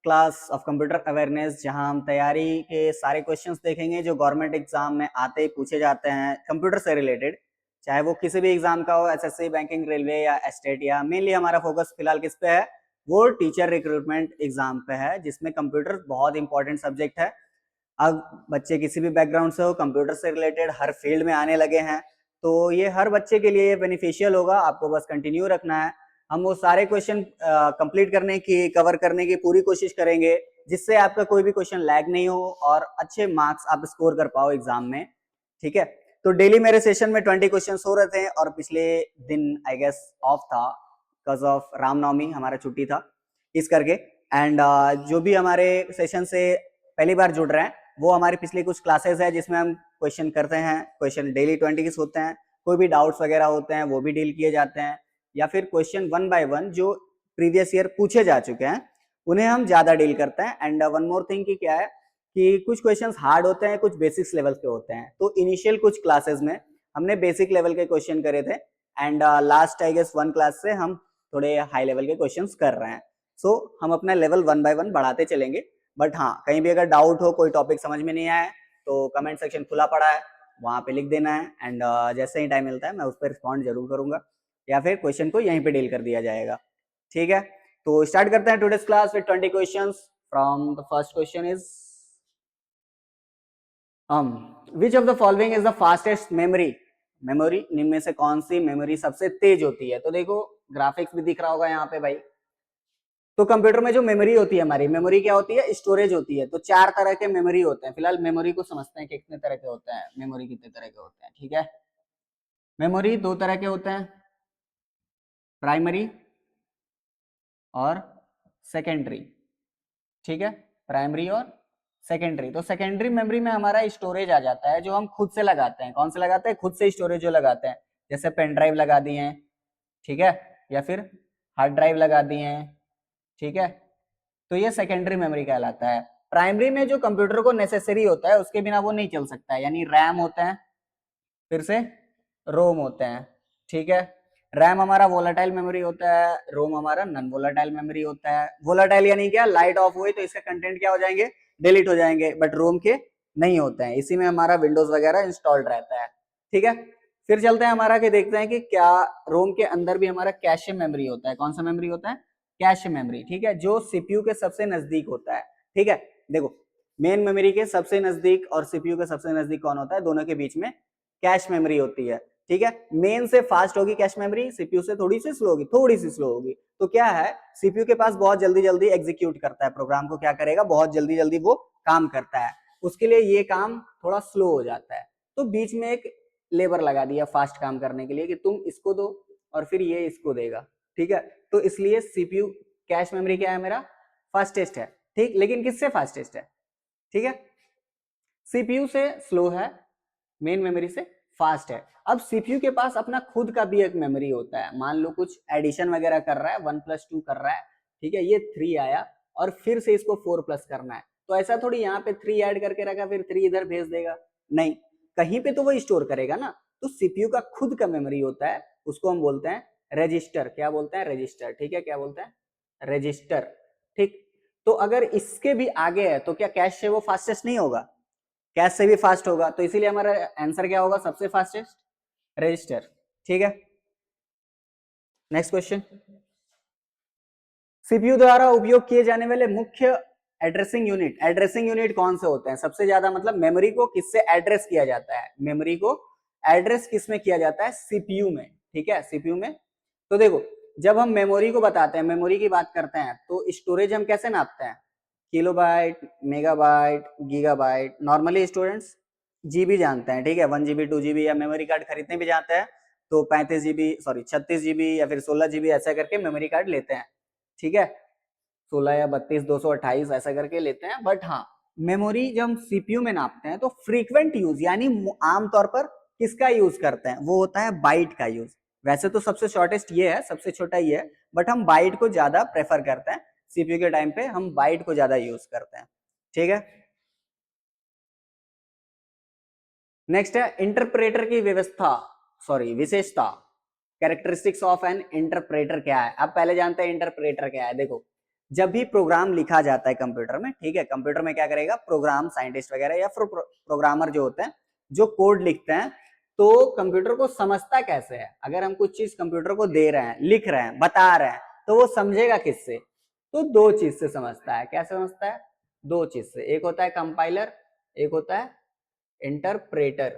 Class of computer awareness, जहां हम तैयारी के सारे क्वेश्चंस देखेंगे जो गवर्नमेंट एग्जाम में आते ही पूछे जाते हैं कंप्यूटर से रिलेटेड, चाहे वो किसी भी एग्जाम का हो, एसएससी, बैंकिंग, रेलवे या स्टेट। या मेनली हमारा फोकस फिलहाल किस पे है, वो टीचर रिक्रूटमेंट एग्जाम पे है, जिसमें कंप्यूटर बहुत इंपॉर्टेंट सब्जेक्ट है। अब बच्चे किसी भी बैकग्राउंड से हो, कंप्यूटर से रिलेटेड हर फील्ड में आने लगे हैं, तो ये हर बच्चे के लिए बेनिफिशियल होगा। आपको बस कंटिन्यू रखना है। हम वो सारे क्वेश्चन कंप्लीट करने की, कवर करने की पूरी कोशिश करेंगे, जिससे आपका कोई भी क्वेश्चन लैग नहीं हो और अच्छे मार्क्स आप स्कोर कर पाओ एग्जाम में। ठीक है, तो डेली मेरे सेशन में 20 क्वेश्चन हो रहे थे, और पिछले दिन आई गेस ऑफ था बिकॉज ऑफ रामनवमी, हमारा छुट्टी था इस करके। एंड जो भी हमारे सेशन से पहली बार जुड़ रहे हैं, वो हमारी पिछली कुछ क्लासेस है जिसमें हम क्वेश्चन करते हैं। क्वेश्चन डेली 20 होते हैं, कोई भी डाउट्स वगैरह होते हैं वो भी डील किए जाते हैं, या फिर क्वेश्चन 1 बाय 1 जो प्रीवियस ईयर पूछे जा चुके हैं उन्हें हम ज्यादा डील करते हैं। एंड वन मोर थिंग की क्या है कि कुछ क्वेश्चंस हार्ड होते हैं, कुछ बेसिक्स लेवल के होते हैं। तो इनिशियल कुछ क्लासेस में हमने बेसिक लेवल के क्वेश्चन करे थे, and last I guess 1 class से हम थोड़े हाई लेवल के क्वेश्चंस कर रहे हैं। सो हम अपना लेवल 1 बाय 1 बढ़ाते चलेंगे। बट हाँ, कहीं भी अगर डाउट हो, कोई टॉपिक समझ में नहीं आया, तो कमेंट सेक्शन खुला पड़ा है, वहां पे लिख देना है। एंड जैसे ही टाइम मिलता है मैं उस पर रिस्पॉन्ड जरूर करूंगा, या फिर क्वेश्चन को यहीं पे डील कर दिया जाएगा। ठीक है, तो स्टार्ट करते हैं today's class with 20 questions. From the first question is which of the following is the fastest memory. Memory निम्न में से कौन सी मेमोरी सबसे तेज होती है? तो देखो, ग्राफिक्स भी दिख रहा होगा यहाँ पे भाई। तो कंप्यूटर में जो मेमोरी होती है, हमारी मेमोरी क्या होती है, स्टोरेज होती है। तो 4 तरह के मेमोरी होते हैं। फिलहाल मेमोरी को समझते हैं कि कितने तरह के होते हैं, मेमोरी कितने तरह के होते हैं। ठीक है, मेमोरी 2 तरह के होते हैं, प्राइमरी और सेकेंडरी। ठीक है, प्राइमरी और सेकेंडरी। तो सेकेंडरी मेमोरी में हमारा स्टोरेज आ जाता है जो हम खुद से लगाते हैं। कौन से लगाते हैं? खुद से स्टोरेज जो लगाते हैं, जैसे पेन ड्राइव लगा दिए हैं, ठीक है, या फिर हार्ड ड्राइव लगा दिए हैं। ठीक है, तो ये सेकेंडरी मेमोरी कहलाता है। प्राइमरी में जो कंप्यूटर को नेसेसरी होता है, उसके बिना वो नहीं चल सकता है, यानी रैम होते हैं, फिर से रोम होते हैं। ठीक है, रैम हमारा वोलाटाइल मेमोरी होता है, रोम हमारा नॉन वोलाटाइल मेमोरी होता है। वोलाटाइल यानी क्या, लाइट ऑफ हुई तो इसके कंटेंट क्या हो जाएंगे, डिलीट हो जाएंगे, बट रोम के नहीं होते हैं। इसी में हमारा विंडोज वगैरह इंस्टॉल्ड रहता है। ठीक है, फिर चलते हैं हमारा कि देखते हैं कि क्या रोम के अंदर भी हमारा कैशे मेमोरी होता है। कौन सा मेमोरी होता है? Cache memory. ठीक है, जो सीपीयू के सबसे नजदीक होता है। ठीक है, देखो, मेन मेमोरी के सबसे नजदीक और सीपीयू के सबसे नजदीक कौन होता है? दोनों के बीच में कैश मेमोरी होती है। ठीक है, मेन से फास्ट होगी कैश मेमोरी, सीपीयू से थोड़ी सी स्लो होगी, थोड़ी सी स्लो होगी। तो क्या है, सीपीयू के पास बहुत जल्दी जल्दी एग्जीक्यूट करता है प्रोग्राम को, क्या करेगा, बहुत जल्दी जल्दी वो काम करता है। उसके लिए ये काम थोड़ा स्लो हो जाता है। तो बीच में एक लेबर लगा दिया फास्ट काम करने के लिए कि तुम इसको दो और फिर ये इसको देगा। ठीक है, तो इसलिए सीपीयू कैश मेमोरी क्या है, मेरा फास्टेस्ट है। ठीक, लेकिन किससे फास्टेस्ट है? ठीक है, सीपीयू से स्लो है, मेन मेमोरी से फास्ट है। अब सीपीयू के पास अपना खुद का भी एक मेमोरी होता है। मान लो कुछ एडिशन वगैरह कर रहा है, 1+2 कर रहा है, ठीक है, ये 3 आया और फिर से इसको 4+ करना है। तो ऐसा थोड़ी यहाँ पे 3 ऐड करके रखा फिर 3 इधर भेज देगा, नहीं, कहीं पे तो वो स्टोर करेगा ना। तो सीपीयू का खुद का मेमोरी होता है, उसको हम बोलते हैं रजिस्टर। क्या बोलते हैं? रजिस्टर। ठीक है, क्या बोलते हैं? रजिस्टर। ठीक, तो अगर इसके भी आगे है तो क्या कैश से वो फास्टेस्ट नहीं होगा? कैश से भी फास्ट होगा। तो इसीलिए हमारा आंसर क्या होगा सबसे फास्टेस्ट? रजिस्टर। ठीक है, नेक्स्ट क्वेश्चन। सीपीयू द्वारा उपयोग किए जाने वाले मुख्य एड्रेसिंग यूनिट। एड्रेसिंग यूनिट कौन से होते हैं? सबसे ज्यादा मतलब मेमोरी को किससे एड्रेस किया जाता है? मेमोरी को एड्रेस किस में किया जाता है? सीपीयू में। ठीक है, सीपीयू में। तो देखो, जब हम मेमोरी को बताते हैं, मेमोरी की बात करते हैं, तो स्टोरेज हम कैसे नापते हैं? Kilobyte, megabyte, gigabyte. Normally students GB जानते हैं। ठीक है, 1 GB 2 GB, या मेमोरी कार्ड खरीदने भी जाते हैं तो 35 GB, सॉरी 36 GB या फिर 16 GB ऐसा करके मेमोरी कार्ड लेते हैं। ठीक है, 16 या 32, 228 ऐसा करके लेते हैं। बट हाँ, मेमोरी जब हम सीपीयू में नापते हैं तो फ्रीक्वेंट यूज यानी आमतौर पर किसका यूज करते हैं? वो होता है बाइट का यूज। वैसे तो सबसे शॉर्टेस्ट ये है, सबसे छोटा ये है, बट हम बाइट को ज्यादा प्रेफर करते हैं। सीपीयू के टाइम पे हम बाइट को ज्यादा यूज करते हैं। ठीक है, नेक्स्ट है इंटरप्रेटर की व्यवस्था, सॉरी विशेषता। कैरेक्टरिस्टिक्स ऑफ एन इंटरप्रेटर क्या है? अब पहले जानते हैं इंटरप्रेटर क्या है। देखो, जब भी प्रोग्राम लिखा जाता है कंप्यूटर में, ठीक है, कंप्यूटर में क्या करेगा, प्रोग्राम साइंटिस्ट वगैरह या फिर प्रोग्रामर जो होते हैं जो कोड लिखते हैं, तो कंप्यूटर को समझता कैसे है, अगर हम कुछ चीज कंप्यूटर को दे रहे हैं, लिख रहे हैं, बता रहे हैं, तो वो समझेगा किससे, तो दो चीज से समझता है। कैसे समझता है, दो चीज से, एक होता है कंपाइलर, एक होता है इंटरप्रेटर,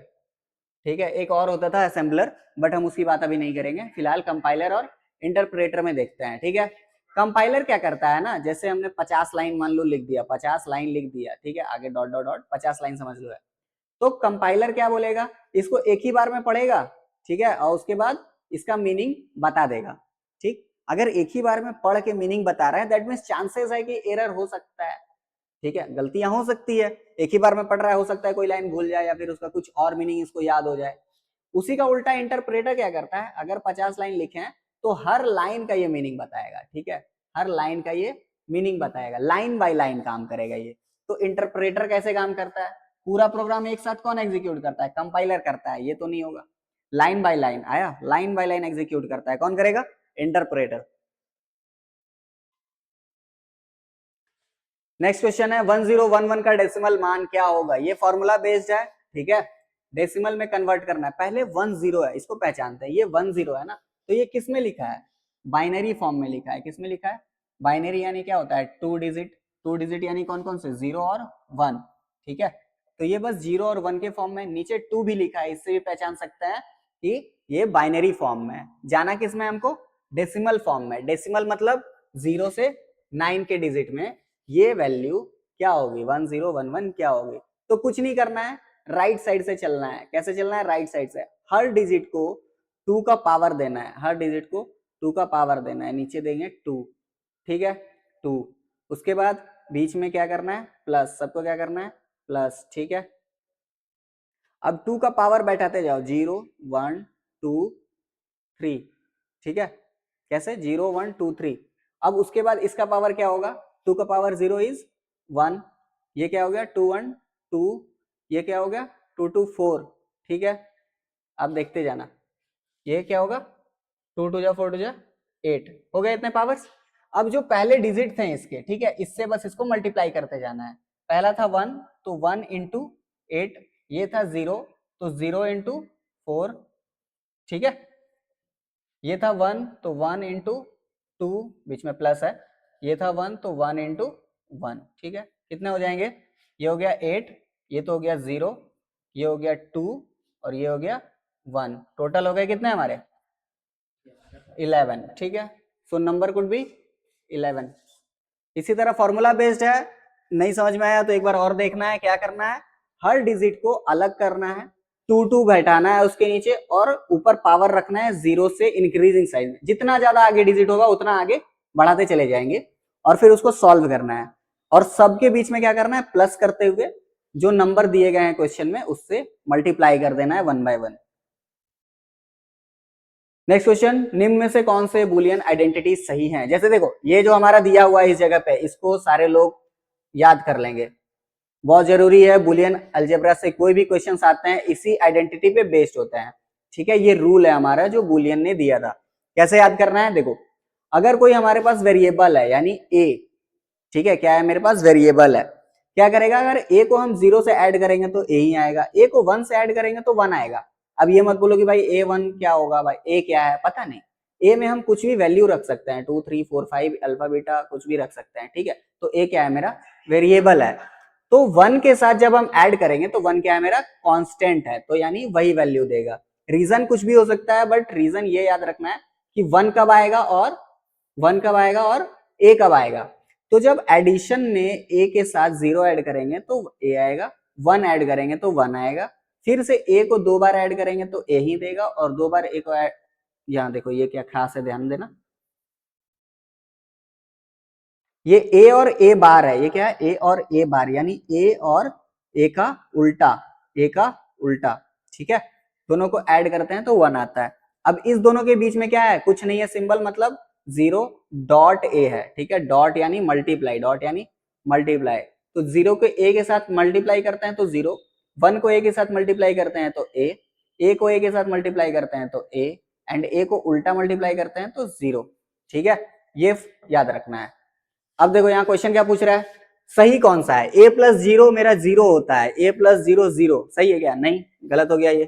ठीक है, एक और होता था असेंबलर, बट हम उसकी बात अभी नहीं करेंगे, फिलहाल कंपाइलर और इंटरप्रेटर में देखते हैं, ठीक है। कंपाइलर क्या करता है ना, जैसे हमने 50 लाइन मान लो लिख दिया, 50 लाइन लिख दिया, ठीक है, आगे डॉट डॉट डॉट 50 लाइन समझ लो है, तो कंपाइलर क्या बोलेगा, इसको एक ही बार में पढ़ेगा, ठीक है, और उसके बाद इसका मीनिंग बता देगा, ठीक। अगर एक ही बार में पढ़ के मीनिंग बता रहा है, दैट मीन्स चांसेस है कि एरर हो सकता है, ठीक है, गलतियां हो सकती है, एक ही बार में पढ़ रहा है, हो सकता है कोई लाइन भूल जाए या फिर उसका कुछ और मीनिंग इसको याद हो जाए। उसी का उल्टा इंटरप्रेटर क्या करता है, अगर 50 लाइन लिखे हैं तो हर लाइन का ये मीनिंग बताएगा, ठीक है, हर लाइन का ये मीनिंग बताएगा, लाइन बाय लाइन काम करेगा ये। तो इंटरप्रेटर कैसे काम करता है, पूरा प्रोग्राम एक साथ कौन एग्जीक्यूट करता है, कंपाइलर करता है, ये तो नहीं होगा, लाइन बाय लाइन आया, लाइन बाय लाइन एग्जीक्यूट करता है, कौन करेगा, इंटरप्रेटर। नेक्स्ट क्वेश्चन है 1011 का डेसिमल मान क्या होगा, ये फॉर्मूला बेस्ड है, ठीक है, डेसिमल में कन्वर्ट करना है, पहले 10 है, इसको पहचानते हैं, ये 10 है ना, तो ये किस में लिखा है, बाइनरी फॉर्म में लिखा है, किस में लिखा है, बाइनरी यानी क्या होता है, टू डिजिट, टू डिजिट यानी कौन कौन से, 0 और 1, ठीक है, तो ये बस 0 और 1 के फॉर्म में, नीचे 2 भी लिखा है, इससे भी पहचान सकते हैं कि ये बाइनरी फॉर्म में है, जाना किस में हमको, डेसिमल फॉर्म में, डेसिमल मतलब 0 से 9 के डिजिट में ये वैल्यू क्या होगी, 1011 क्या होगी, तो कुछ नहीं करना है, राइट साइड से चलना है, कैसे चलना है, राइट साइड से, हर डिजिट को 2 का पावर देना है, हर डिजिट को 2 का पावर देना है, नीचे देंगे 2, ठीक है, 2, उसके बाद बीच में क्या करना है, प्लस, सबको क्या करना है, प्लस, ठीक है, अब 2 का पावर बैठाते जाओ, 0 1 2 3, ठीक है, कैसे, 0 1 2 3, अब उसके बाद इसका पावर क्या होगा, 2 का पावर 0 इज 1, ये क्या हो गया 2 1 2, ये क्या हो गया 2 2 4, ठीक है, अब देखते जाना, ये क्या होगा 2 2 जा 4 2 जा 8, हो गए इतने पावर्स। अब जो पहले डिजिट थे इसके, ठीक है, इससे बस इसको मल्टीप्लाई करते जाना है, पहला था 1 तो 1 इंटू 8, ये था 0 तो 0 इंटू 4, ठीक है, ये था 1 तो 1 इंटू 2, बीच में प्लस है, ये था 1 तो 1 इंटू 1, ठीक है, कितने हो जाएंगे, ये हो गया 8, ये तो हो गया 0, ये हो गया 2 और ये हो गया 1, टोटल हो गए कितने हमारे 11, ठीक है, सो नंबर कुड बी 11। इसी तरह फॉर्मूला बेस्ड है, नहीं समझ में आया तो एक बार और देखना है, क्या करना है, हर डिजिट को अलग करना है, 2 2 घटाना है उसके नीचे और ऊपर पावर रखना है 0 से इंक्रीजिंग साइज में, जितना ज्यादा आगे डिजिट होगा उतना आगे बढ़ाते चले जाएंगे और फिर उसको सॉल्व करना है, और सबके बीच में क्या करना है, प्लस करते हुए जो नंबर दिए गए हैं क्वेश्चन में उससे मल्टीप्लाई कर देना है 1 बाय 1। नेक्स्ट क्वेश्चन, निम्न में से कौन से बुलियन आइडेंटिटी सही हैं, जैसे देखो ये जो हमारा दिया हुआ है इस जगह पे, इसको सारे लोग याद कर लेंगे, बहुत जरूरी है, बुलियन अलजेब्रा से कोई भी क्वेश्चन आते हैं इसी आइडेंटिटी पे बेस्ड होते हैं, ठीक है, ये रूल है हमारा जो बुलियन ने दिया था। कैसे याद करना है, देखो अगर कोई हमारे पास वेरिएबल है यानी ए, ठीक है, क्या है मेरे पास वेरिएबल है, क्या करेगा, अगर ए को हम 0 से ऐड करेंगे तो ए ही आएगा, ए को 1 से ऐड करेंगे तो 1 आएगा। अब ये मत बोलो कि भाई A1 क्या होगा, भाई ए क्या है पता नहीं, ए में हम कुछ भी वैल्यू रख सकते हैं, 2 3 4 5 अल्फा बीटा कुछ भी रख सकते हैं, ठीक है, तो ए क्या है मेरा वेरिएबल है, तो 1 के साथ जब हम ऐड करेंगे तो 1 क्या है मेरा कांस्टेंट है, तो यानी वही वैल्यू देगा, रीजन कुछ भी हो सकता है बट रीजन ये याद रखना है कि 1 कब आएगा और 1 कब आएगा और ए कब आएगा, तो जब एडिशन में ए के साथ 0 ऐड करेंगे तो ए आएगा, 1 ऐड करेंगे तो 1 आएगा, फिर से ए को 2 बार ऐड करेंगे तो ए ही देगा, और 2 बार ए को ऐड, यहाँ देखो ये क्या खास है ध्यान देना, ये ए और ए बार है, ये क्या है ए और ए बार, यानी ए और ए का उल्टा, ए का उल्टा, ठीक है, दोनों को ऐड करते हैं तो 1 आता है। अब इस दोनों के बीच में क्या है, कुछ नहीं है, सिंबल मतलब 0 डॉट ए है, ठीक है, डॉट यानी मल्टीप्लाई, डॉट यानी मल्टीप्लाई, तो 0 को ए के साथ मल्टीप्लाई करते हैं तो 0, 1 को ए के साथ मल्टीप्लाई करते हैं तो ए को ए के साथ मल्टीप्लाई करते हैं तो ए, एंड ए को उल्टा मल्टीप्लाई करते हैं तो 0, ठीक है, ये याद रखना है। अब देखो यहाँ क्वेश्चन क्या पूछ रहा है, सही कौन सा है, ए प्लस जीरो मेरा जीरो होता है, ए प्लस जीरो जीरो, सही है क्या, नहीं गलत हो गया ये।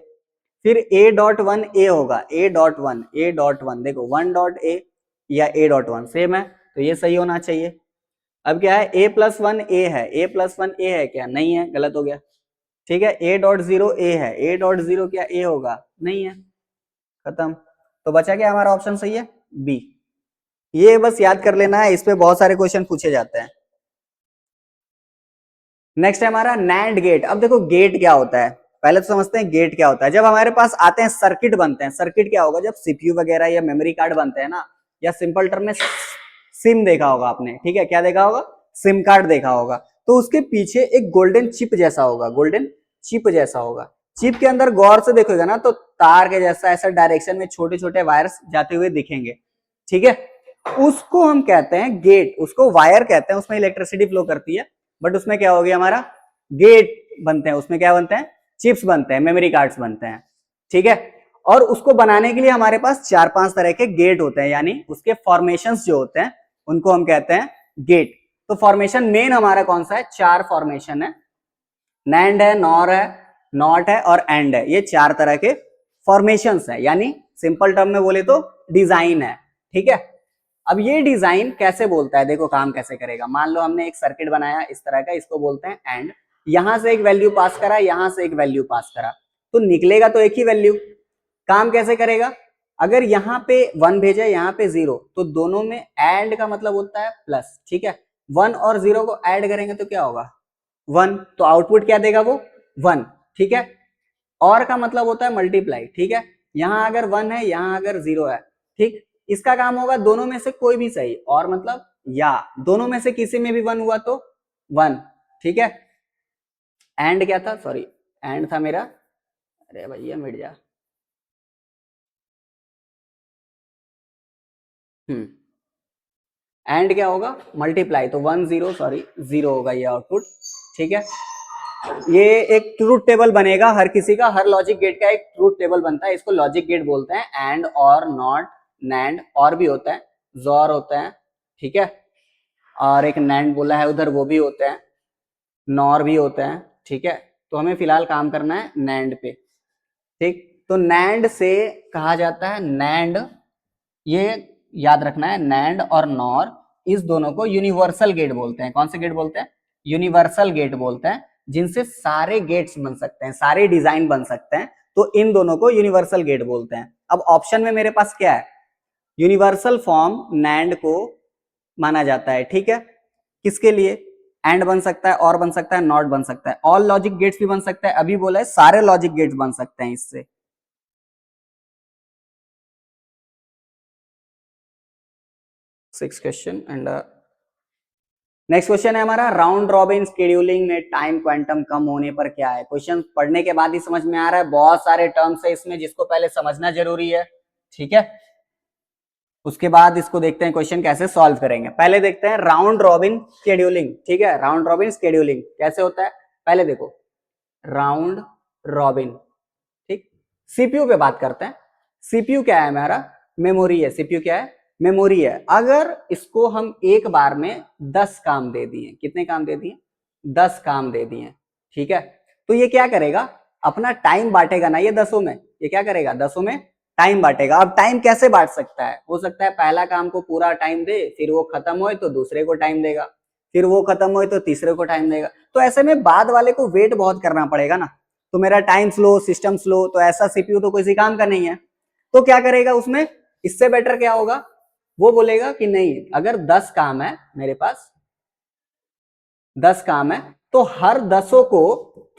फिर ए डॉट वन ए होगा, ए डॉट वन, ए डॉट वन, देखो वन डॉट ए या ए डॉट वन सेम है, तो ये सही होना चाहिए। अब क्या है, ए प्लस वन ए है, ए प्लस वन ए है क्या, नहीं है, गलत हो गया। ठीक है, ए डॉट जीरो ए है, ए डॉट जीरो क्या ए होगा, नहीं है, खत्म। तो बचा क्या हमारा ऑप्शन सही है, बी। ये बस याद कर लेना है, इस पे बहुत सारे क्वेश्चन पूछे जाते हैं। नेक्स्ट है हमारा नैंड गेट। अब देखो गेट क्या होता है, पहले तो समझते हैं गेट क्या होता है। जब हमारे पास आते हैं सर्किट बनते हैं, सर्किट क्या होगा, जब सीपीयू वगैरह या मेमोरी कार्ड बनते हैं ना, या सिंपल टर्म में सिम देखा होगा आपने, ठीक है, क्या देखा होगा, सिम कार्ड देखा होगा, तो उसके पीछे एक गोल्डन चिप जैसा होगा, गोल्डन चिप जैसा होगा। चिप के अंदर गौर से देखोगे ना, तो तार के जैसा ऐसा डायरेक्शन में छोटे छोटे वायर्स जाते हुए दिखेंगे, ठीक है, उसको हम कहते हैं गेट, उसको वायर कहते हैं, उसमें इलेक्ट्रिसिटी फ्लो करती है, बट उसमें क्या हो गया हमारा, गेट बनते हैं, उसमें क्या बनते हैं, चिप्स बनते हैं, मेमोरी कार्ड्स बनते हैं, ठीक है। और उसको बनाने के लिए हमारे पास 4-5 तरह के गेट होते हैं, यानी उसके फॉर्मेशंस जो होते हैं उनको हम कहते हैं गेट। तो फॉर्मेशन मेन हमारा कौन सा है, 4 फॉर्मेशन है, नैंड है, नॉर है, नॉट है और एंड है, ये 4 तरह के फॉर्मेशंस है, यानी सिंपल टर्म में बोले तो डिजाइन है, ठीक है। अब ये डिजाइन कैसे बोलता है, देखो काम कैसे करेगा। मान लो हमने एक सर्किट बनाया इस तरह का, इसको बोलते हैं एंड, यहां से एक वैल्यू पास करा, यहां से एक वैल्यू पास करा, तो निकलेगा तो एक ही वैल्यू। काम कैसे करेगा, अगर यहाँ पे 1 भेजा, यहाँ पे 0, तो दोनों में एंड का मतलब होता है प्लस, ठीक है। 1 और 0 को ऐड करेंगे तो क्या होगा, 1, तो आउटपुट क्या देगा वो 1, ठीक है। और का मतलब होता है मल्टीप्लाई, ठीक है, यहां अगर 1 है, यहां अगर 0 है, ठीक, इसका काम होगा दोनों में से कोई भी सही, और मतलब या दोनों में से किसी में भी 1 हुआ तो 1, ठीक है। एंड क्या था, सॉरी एंड था मेरा, अरे भैया मिट जा, एंड क्या होगा, मल्टीप्लाई, तो 1 0 सॉरी 0 होगा ये आउटपुट, ठीक है। ये एक ट्रूथ टेबल बनेगा हर किसी का, हर लॉजिक गेट का एक ट्रूथ टेबल बनता है, इसको लॉजिक गेट बोलते हैं। एंड और नॉट नैंड और भी होता है, जॉर होता है, ठीक है, और एक नैंड बोला है उधर, वो भी होते हैं, नॉर भी होते हैं, ठीक है। तो हमें फिलहाल काम करना है नैंड पे, ठीक। तो नैंड से कहा जाता है नैंड, ये याद रखना है, नैंड और नॉर इस दोनों को यूनिवर्सल गेट बोलते हैं। कौन से गेट बोलते हैं, यूनिवर्सल गेट बोलते हैं, जिनसे सारे गेट्स बन सकते हैं, सारे डिजाइन बन सकते हैं, तो इन दोनों को यूनिवर्सल गेट बोलते हैं। अब ऑप्शन में मेरे पास क्या है, यूनिवर्सल फॉर्म नैंड को माना जाता है, ठीक है, किसके लिए, एंड बन सकता है, और बन सकता है, नॉट बन सकता है, ऑल लॉजिक गेट्स भी बन सकता है, अभी बोला है सारे लॉजिक गेट्स बन सकते हैं इससे। Six question and next question है हमारा, राउंड रॉबिन शेड्यूलिंग में टाइम क्वांटम कम होने पर क्या है। क्वेश्चन पढ़ने के बाद ही समझ में आ रहा है, बहुत सारे टर्म्स है इसमें जिसको पहले समझना जरूरी है, ठीक है। उसके बाद इसको देखते हैं क्वेश्चन कैसे सॉल्व करेंगे। पहले देखते हैं राउंड रॉबिन शेड्यूलिंग, ठीक है, राउंड रॉबिन शेड्यूलिंग कैसे होता है, पहले देखो राउंड रॉबिन, ठीक। सीपीयू पे बात करते हैं। सीपीयू क्या है हमारा, मेमोरी है, सीपीयू क्या है, मेमोरी है। अगर इसको हम एक बार में 10 काम दे दिए, कितने काम दे दिए, 10 काम दे दिए, ठीक है, तो ये क्या करेगा, अपना टाइम बांटेगा ना, ये 10 में, ये क्या करेगा, 10 में टाइम बांटेगा। अब टाइम कैसे बांट सकता है, हो सकता है पहला काम को पूरा टाइम दे, फिर वो खत्म हो तो दूसरे को टाइम देगा, फिर वो खत्म हो तो तीसरे को टाइम देगा, तो ऐसे में बाद वाले को वेट बहुत करना पड़ेगा ना, तो मेरा टाइम स्लो, सिस्टम स्लो, तो ऐसा सीपीयू तो किसी काम का नहीं है। तो क्या करेगा उसमें, इससे बेटर क्या होगा, वो बोलेगा कि नहीं, अगर 10 काम है मेरे पास, 10 काम है, तो हर 10 को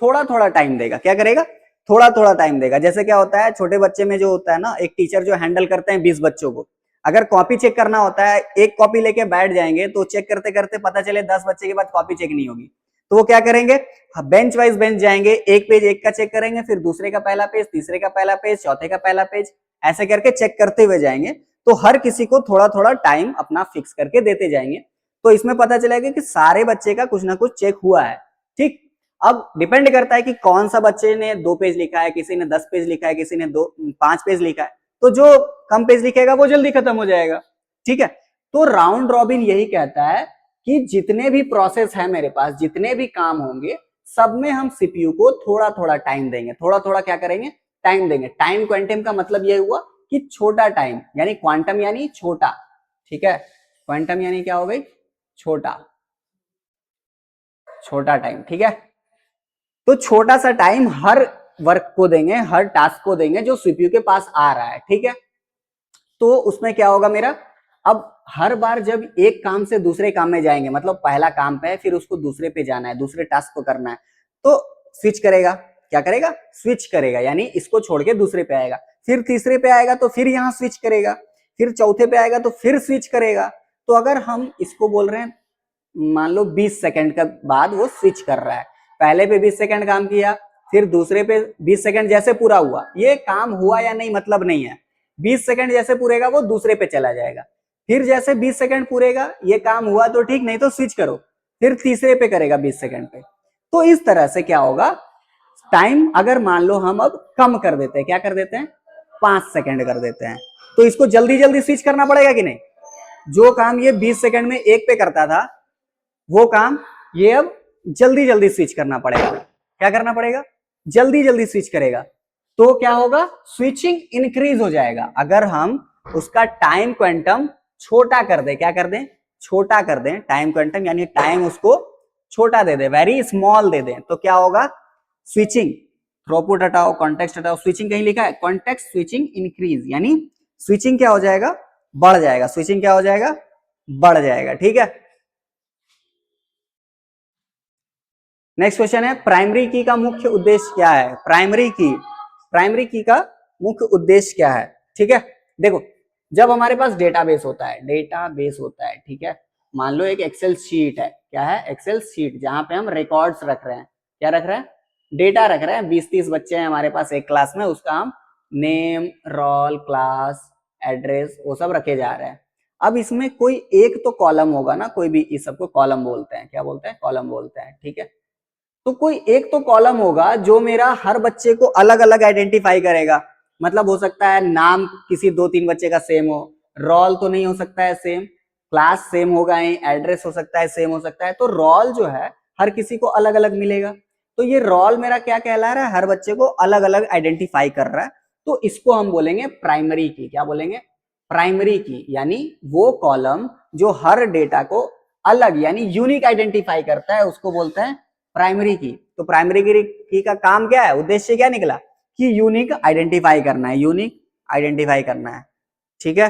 थोड़ा थोड़ा टाइम देगा। क्या करेगा, थोड़ा थोड़ा टाइम देगा। जैसे क्या होता है छोटे बच्चे में जो होता है ना, एक टीचर जो हैंडल करते हैं 20 बच्चों को, अगर कॉपी चेक करना होता है, एक कॉपी लेके बैठ जाएंगे, तो चेक करते करते पता चले 10 बच्चे के बाद कॉपी चेक नहीं होगी, तो वो क्या करेंगे, बेंच वाइज बेंच जाएंगे, एक पेज एक का चेक करेंगे, फिर दूसरे का पहला पेज, तीसरे का पहला पेज, चौथे का पहला पेज, ऐसे करके चेक करते हुए जाएंगे। तो हर किसी को थोड़ा थोड़ा टाइम अपना फिक्स करके देते जाएंगे, तो इसमें पता चलेगा कि सारे बच्चे का कुछ ना कुछ चेक हुआ है, ठीक। अब डिपेंड करता है कि कौन सा बच्चे ने 2 पेज लिखा है, किसी ने 10 पेज लिखा है, किसी ने 5 पेज लिखा है, तो जो कम पेज लिखेगा वो जल्दी खत्म हो जाएगा, ठीक है। तो राउंड रॉबिन यही कहता है कि जितने भी प्रोसेस है मेरे पास, जितने भी काम होंगे, सब में हम सीपीयू को थोड़ा थोड़ा टाइम देंगे, थोड़ा थोड़ा क्या करेंगे, टाइम देंगे। टाइम क्वांटम का मतलब ये हुआ कि छोटा टाइम, यानी क्वांटम यानी छोटा, ठीक है, क्वांटम यानी क्या हो गई, छोटा, छोटा टाइम, ठीक है। तो छोटा सा टाइम हर वर्क को देंगे, हर टास्क को देंगे जो सीपीयू के पास आ रहा है, ठीक है। तो उसमें क्या होगा मेरा, अब हर बार जब एक काम से दूसरे काम में जाएंगे, मतलब पहला काम पे है, फिर उसको दूसरे पे जाना है, दूसरे टास्क को करना है, तो स्विच करेगा, क्या करेगा, स्विच करेगा, यानी इसको छोड़ के दूसरे पे आएगा, फिर तीसरे पे आएगा तो फिर यहाँ स्विच करेगा, फिर चौथे पे आएगा तो फिर स्विच करेगा। तो अगर हम इसको बोल रहे हैं, मान लो 20 सेकंड के बाद वो स्विच कर रहा है, पहले पे 20 सेकंड काम किया, फिर दूसरे पे 20 सेकंड जैसे पूरा हुआ, ये काम हुआ या नहीं मतलब नहीं है, 20 सेकंड जैसे पूरेगा वो दूसरे पे चला जाएगा, फिर जैसे 20 सेकंड पूरेगा, ये काम हुआ तो ठीक, नहीं तो स्विच करो, फिर तीसरे पे करेगा 20 सेकंड पे। तो इस तरह से क्या होगा, टाइम अगर मान लो हम अब कम कर देते हैं, क्या कर देते हैं, 5 सेकंड कर देते हैं, तो इसको जल्दी जल्दी स्विच करना पड़ेगा कि नहीं। जो काम ये 20 सेकंड में एक पे करता था, वो काम ये अब जल्दी जल्दी स्विच करना पड़ेगा, क्या करना पड़ेगा, जल्दी जल्दी स्विच करेगा। तो क्या होगा, स्विचिंग इंक्रीज हो जाएगा। अगर हम उसका टाइम क्वांटम छोटा कर दे, क्या कर दें, छोटा कर दें टाइम क्वांटम, यानी टाइम उसको छोटा दे दे, वेरी स्मॉल दे दें, तो क्या होगा, स्विचिंग, थ्रूपुट हटाओ, कॉन्टेक्स्ट हटाओ, स्विचिंग कहीं लिखा है, कॉन्टेक्स्ट स्विचिंग इंक्रीज, यानी स्विचिंग क्या हो जाएगा, बढ़ जाएगा, स्विचिंग क्या हो जाएगा, बढ़ जाएगा, ठीक है। नेक्स्ट क्वेश्चन है, प्राइमरी की का मुख्य उद्देश्य क्या है, प्राइमरी की का मुख्य उद्देश्य क्या है, ठीक है। देखो, जब हमारे पास डेटाबेस होता है, डेटाबेस होता है, ठीक है, मान लो एक एक्सेल शीट है, क्या है, एक्सेल शीट, जहां पे हम रिकॉर्ड्स रख रहे हैं, क्या रख रहे हैं, डेटा रख रहे हैं, 20-30 बच्चे हैं हमारे पास एक क्लास में, उसका हम नेम, रोल, क्लास, एड्रेस, वो सब रखे जा रहे हैं। अब इसमें कोई एक तो कॉलम होगा ना, कोई भी, इस सबको कॉलम बोलते हैं, क्या बोलते हैं, कॉलम बोलते हैं, ठीक है। तो कोई एक तो कॉलम होगा जो मेरा हर बच्चे को अलग अलग आइडेंटिफाई करेगा, मतलब हो सकता है नाम किसी 2-3 बच्चे का सेम हो, रोल तो नहीं हो सकता है सेम, क्लास सेम होगा ही, एड्रेस हो सकता है सेम हो सकता है, तो रोल जो है हर किसी को अलग अलग मिलेगा। तो ये रोल मेरा क्या कहला रहा है, हर बच्चे को अलग अलग आइडेंटिफाई कर रहा है, तो इसको हम बोलेंगे प्राइमरी की, क्या बोलेंगे, प्राइमरी की, यानी वो कॉलम जो हर डेटा को अलग यानी यूनिक आइडेंटिफाई करता है, उसको बोलते हैं प्राइमरी की। तो प्राइमरी की का काम क्या है, उद्देश्य क्या निकला, कि यूनिक आइडेंटिफाई करना है, यूनिक आइडेंटिफाई करना है, ठीक है।